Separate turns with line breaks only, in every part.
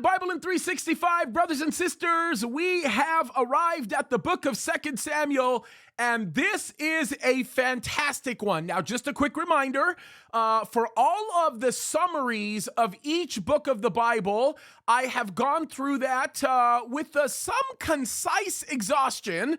good, BIBLEin365 brothers and sisters? We have arrived at the book of 2 Samuel, and this is a fantastic one. Now, just a quick reminder, for all of the summaries of each book of the Bible, I have gone through that with some concise exhaustion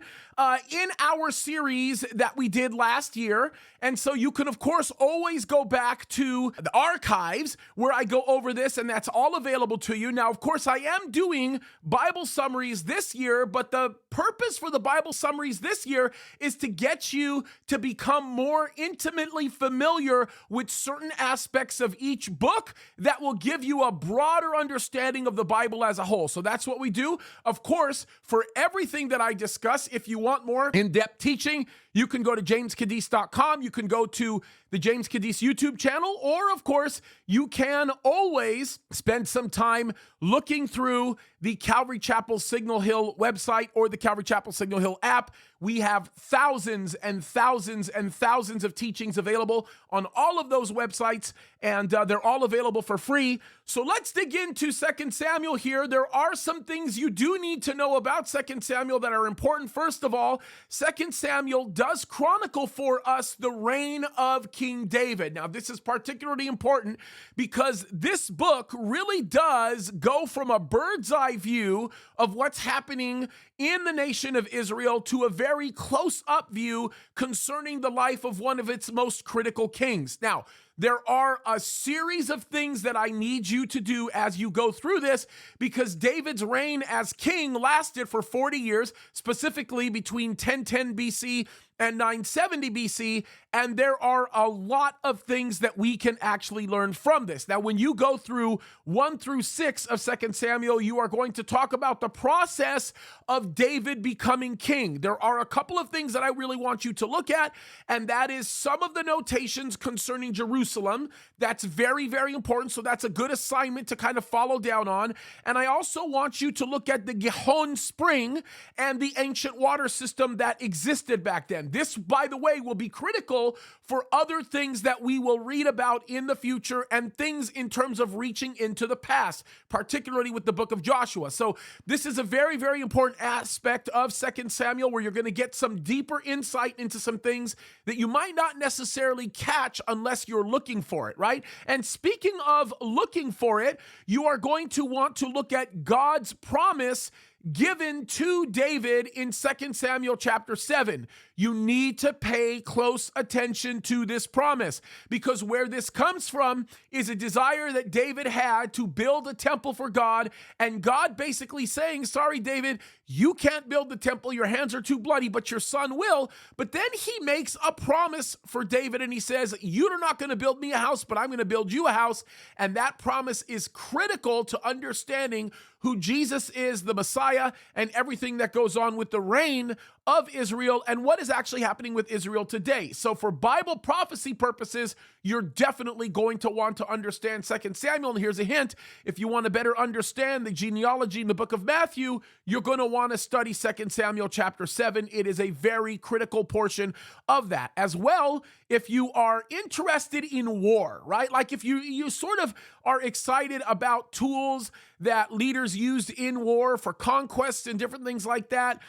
in our series that we did last year. And so you can, of course, always go back to the archives where I go over this, and that's all available to you. Now, of course, I am doing Bible summaries this year, but the purpose for the Bible summaries this year is to get you to become more intimately familiar with certain aspects of each book that will give you a broader understanding of the Bible as a whole. So that's what we do. Of course, for everything that I discuss, if you want more in-depth teaching, you can go to jamescadice.com. You can go to the James Cadice YouTube channel, or of course, you can always spend some time looking through the Calvary Chapel Signal Hill website or the Calvary Chapel Signal Hill app. We have thousands and thousands and thousands of teachings available on all of those websites, and they're all available for free. So let's dig into 2 Samuel here. There are some things you do need to know about 2 Samuel that are important. First of all, 2 Samuel does chronicle for us the reign of King David. Now, this is particularly important because this book really does go from a bird's eye view of what's happening in the nation of Israel to a very close-up view concerning the life of one of its most critical kings. Now, there are a series of things that I need you to do as you go through this, because David's reign as king lasted for 40 years, specifically between 1010 BC and 970 BC, and there are a lot of things that we can actually learn from this. Now, when you go through 1 through 6 of 2 Samuel, you are going to talk about the process of David becoming king. There are a couple of things that I really want you to look at, and that is some of the notations concerning Jerusalem. That's very, very important, so that's a good assignment to kind of follow down on. And I also want you to look at the Gihon Spring and the ancient water system that existed back then. This, by the way, will be critical for other things that we will read about in the future and things in terms of reaching into the past, particularly with the book of Joshua. So this is a very, very important aspect of 2 Samuel where you're going to get some deeper insight into some things that you might not necessarily catch unless you're looking for it, right? And speaking of looking for it, you are going to want to look at God's promise given to David in 2 Samuel chapter 7. You need to pay close attention to this promise, because where this comes from is a desire that David had to build a temple for God, and God basically saying, sorry, David, you can't build the temple. Your hands are too bloody, but your son will. But then he makes a promise for David, and he says, you're not going to build me a house, but I'm going to build you a house. And that promise is critical to understanding who Jesus is, the Messiah, and everything that goes on with the reign of Israel and what is actually happening with Israel today. So for Bible prophecy purposes, you're definitely going to want to understand 2 Samuel. And here's a hint. If you want to better understand the genealogy in the book of Matthew, you're going to want to study 2 Samuel chapter 7. It is a very critical portion of that. As well, if you are interested in war, right? Like if you sort of are excited about tools that leaders used in war for conquests and different things like that,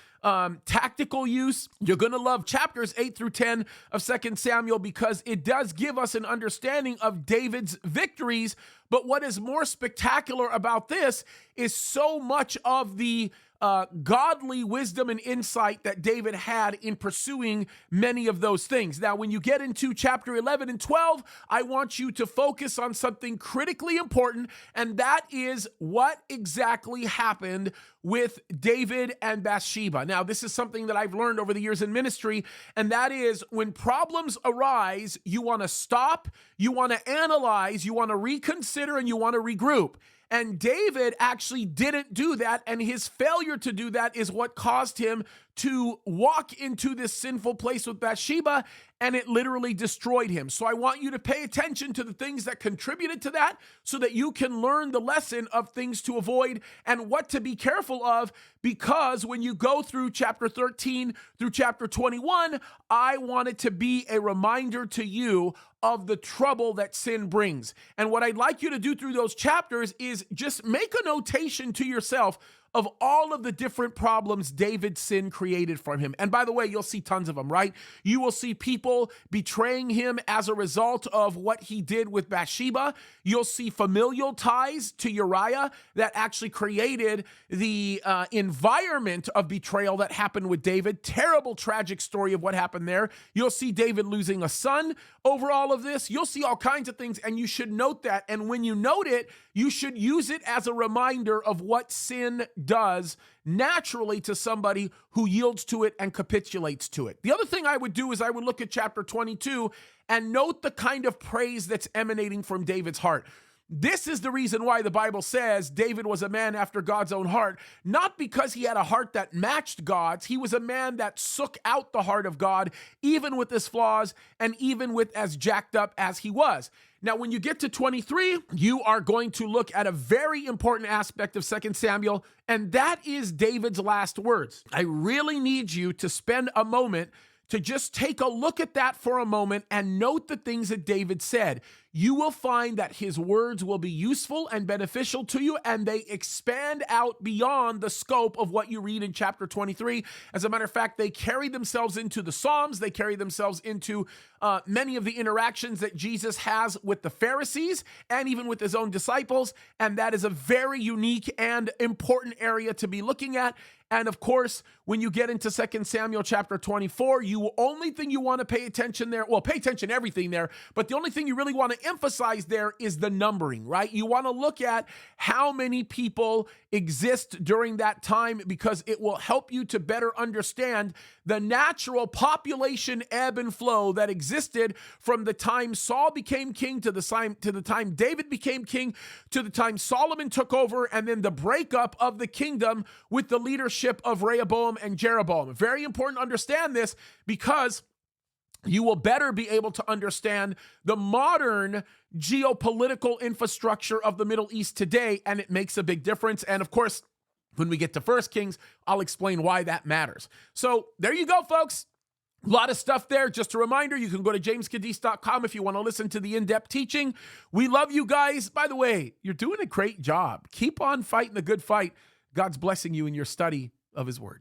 tactical use, you're going to love chapters 8 through 10 of 2 Samuel, because it does give us an understanding of David's victories. But what is more spectacular about this is so much of the godly wisdom and insight that David had in pursuing many of those things. Now, when you get into chapter 11 and 12, I want you to focus on something critically important, and that is what exactly happened with David and Bathsheba. Now, this is something that I've learned over the years in ministry, and that is when problems arise, you want to stop, you want to analyze, you want to reconsider, and you want to regroup. And David actually didn't do that, and his failure to do that is what caused him to walk into this sinful place with Bathsheba, and it literally destroyed him. So I want you to pay attention to the things that contributed to that so that you can learn the lesson of things to avoid and what to be careful of, because when you go through chapter 13 through chapter 21, I want it to be a reminder to you of the trouble that sin brings. And what I'd like you to do through those chapters is just make a notation to yourself of all of the different problems David's sin created from him. And by the way, you'll see tons of them, right? You will see people betraying him as a result of what he did with Bathsheba. You'll see familial ties to Uriah that actually created the environment of betrayal that happened with David. Terrible, tragic story of what happened there. You'll see David losing a son over all of this. You'll see all kinds of things, and you should note that. And when you note it, you should use it as a reminder of what sin does naturally to somebody who yields to it and capitulates to it. The other thing I would do is I would look at chapter 22 and note the kind of praise that's emanating from David's heart. This is the reason why the Bible says David was a man after God's own heart, not because he had a heart that matched God's. He was a man that shook out the heart of God, even with his flaws and even with as jacked up as he was. Now, when you get to 23, you are going to look at a very important aspect of 2 Samuel, and that is David's last words. I really need you to spend a moment to just take a look at that for a moment and note the things that David said. You will find that his words will be useful and beneficial to you, and they expand out beyond the scope of what you read in chapter 23. As a matter of fact, they carry themselves into the Psalms. They carry themselves into many of the interactions that Jesus has with the Pharisees and even with his own disciples, and that is a very unique and important area to be looking at. And of course, when you get into 2 Samuel chapter 24, only thing you want to pay attention there, well, pay attention to everything there, but the only thing you really want to emphasize there is the numbering, right? You want to look at how many people exist during that time, because it will help you to better understand the natural population ebb and flow that existed from the time Saul became king to the time David became king, to the time Solomon took over, and then the breakup of the kingdom with the leadership of Rehoboam and Jeroboam. Very important to understand this, because you will better be able to understand the modern geopolitical infrastructure of the Middle East today, and it makes a big difference. And of course, when we get to 1 Kings, I'll explain why that matters. So there you go, folks. A lot of stuff there. Just a reminder, you can go to jamescadiz.com if you want to listen to the in-depth teaching. We love you guys. By the way, you're doing a great job. Keep on fighting the good fight. God's blessing you in your study of his word.